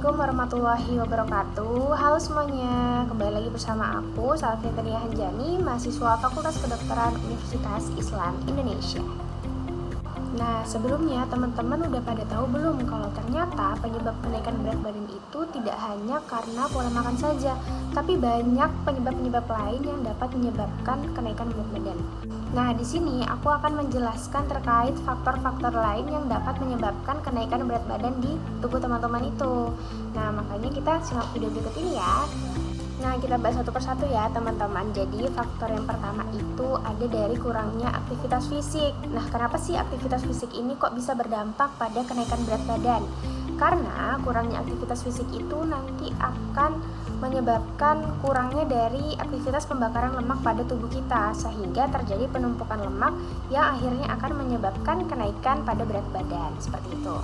Assalamualaikum warahmatullahi wabarakatuh. Halo semuanya, kembali lagi bersama aku Salvia Hanjani, mahasiswa Fakultas Kedokteran Universitas Islam Indonesia. Nah, sebelumnya teman-teman udah pada tahu belum kalau ternyata penyebab kenaikan berat badan itu tidak hanya karena pola makan saja, tapi banyak penyebab-penyebab lain yang dapat menyebabkan kenaikan berat badan. Nah, di sini aku akan menjelaskan terkait faktor-faktor lain yang dapat menyebabkan kenaikan berat badan di tubuh teman-teman itu. Nah, makanya kita simak video berikut ini ya. Nah, kita bahas satu persatu ya teman-teman. Jadi faktor yang pertama itu ada dari kurangnya aktivitas fisik. Nah, kenapa sih aktivitas fisik ini kok bisa berdampak pada kenaikan berat badan? Karena kurangnya aktivitas fisik itu nanti akan menyebabkan kurangnya dari aktivitas pembakaran lemak pada tubuh kita, sehingga terjadi penumpukan lemak yang akhirnya akan menyebabkan kenaikan pada berat badan, seperti itu.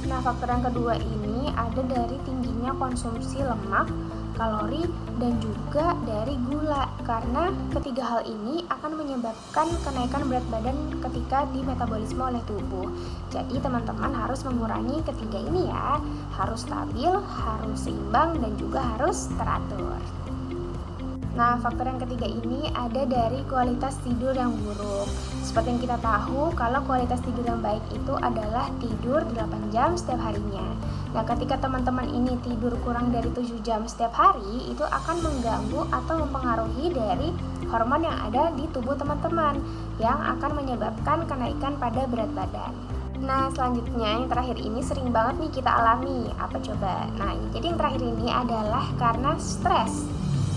Nah, faktor yang kedua ini ada dari tingginya konsumsi lemak, kalori, dan juga dari gula, karena ketiga hal ini akan menyebabkan kenaikan berat badan ketika dimetabolisme oleh tubuh. Jadi teman-teman harus mengurangi ketiga ini ya, harus stabil, harus seimbang, dan juga harus teratur. Nah, faktor yang ketiga ini ada dari kualitas tidur yang buruk. Seperti yang kita tahu, kalau kualitas tidur yang baik itu adalah tidur 8 jam setiap harinya. Nah, ketika teman-teman ini tidur kurang dari 7 jam setiap hari, itu akan mengganggu atau mempengaruhi dari hormon yang ada di tubuh teman-teman, yang akan menyebabkan kenaikan pada berat badan. Nah, selanjutnya yang terakhir ini sering banget nih kita alami. Apa coba? Nah, jadi yang terakhir ini adalah karena stres.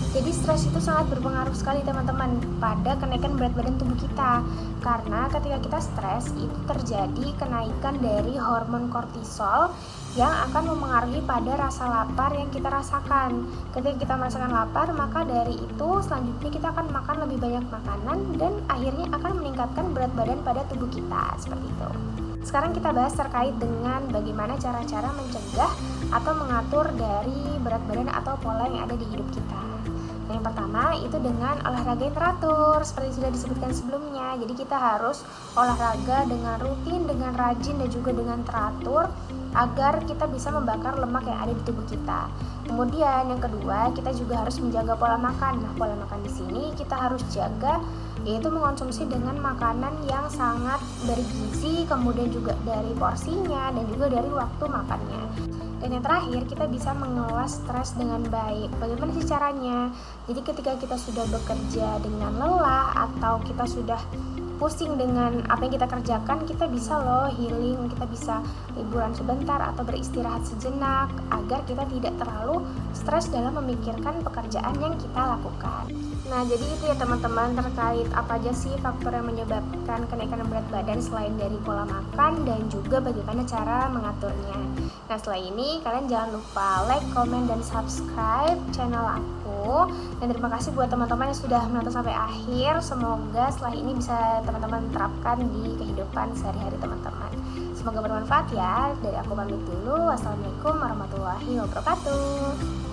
Jadi stres itu sangat berpengaruh sekali teman-teman pada kenaikan berat badan tubuh kita. Karena ketika kita stres itu terjadi kenaikan dari hormon kortisol yang akan mempengaruhi pada rasa lapar yang kita rasakan. Ketika kita merasakan lapar, maka dari itu selanjutnya kita akan makan lebih banyak makanan dan akhirnya akan meningkatkan berat badan pada tubuh kita, seperti itu. Sekarang kita bahas terkait dengan bagaimana cara-cara mencegah atau mengatur dari berat badan atau pola yang ada di hidup kita. Yang pertama itu dengan olahraga yang teratur, seperti sudah disebutkan sebelumnya. Jadi kita harus olahraga dengan rutin, dengan rajin, dan juga dengan teratur agar kita bisa membakar lemak yang ada di tubuh kita. Kemudian yang kedua, kita juga harus menjaga pola makan. Nah, pola makan di sini kita harus jaga, yaitu mengonsumsi dengan makanan yang sangat bergizi, kemudian juga dari porsinya dan juga dari waktu makannya. Dan yang terakhir, kita bisa mengelola stres dengan baik. Bagaimana sih caranya? Jadi ketika kita sudah bekerja dengan lelah atau kita sudah pusing dengan apa yang kita kerjakan, kita bisa loh healing, kita bisa liburan sebentar atau beristirahat sejenak agar kita tidak terlalu stres dalam memikirkan pekerjaan yang kita lakukan. Nah, jadi itu ya teman-teman terkait apa aja sih faktor yang menyebabkan kenaikan berat badan selain dari pola makan dan juga bagaimana cara mengaturnya. Nah, setelah ini kalian jangan lupa like, comment, dan subscribe channel aku. Dan terima kasih buat teman-teman yang sudah menonton sampai akhir. Semoga setelah ini bisa teman-teman terapkan di kehidupan sehari-hari teman-teman. Semoga bermanfaat ya. Dari aku pamit dulu. Wassalamualaikum warahmatullahi wabarakatuh.